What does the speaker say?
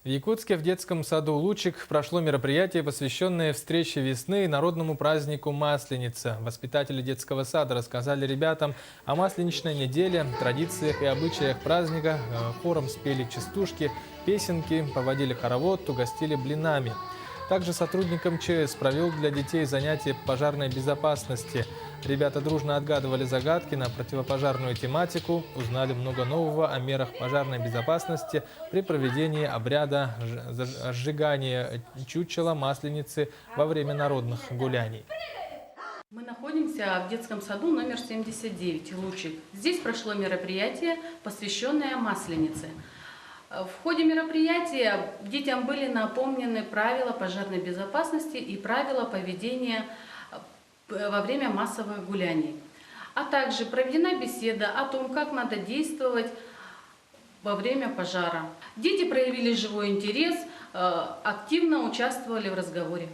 В Якутске в детском саду «Лучик» прошло мероприятие, посвященное встрече весны и народному празднику Масленица. Воспитатели детского сада рассказали ребятам о масленичной неделе, традициях и обычаях праздника, хором спели частушки, песенки, поводили хоровод, угостили блинами. Также сотрудник МЧС провел для детей занятия по пожарной безопасности. Ребята дружно отгадывали загадки на противопожарную тематику, узнали много нового о мерах пожарной безопасности при проведении обряда сжигания чучела Масленицы во время народных гуляний. Мы находимся в детском саду номер 79 «Лучик». Здесь прошло мероприятие, посвященное Масленице. В ходе мероприятия детям были напомнены правила пожарной безопасности и правила поведения во время массовых гуляний. А также проведена беседа о том, как надо действовать во время пожара. Дети проявили живой интерес, активно участвовали в разговоре.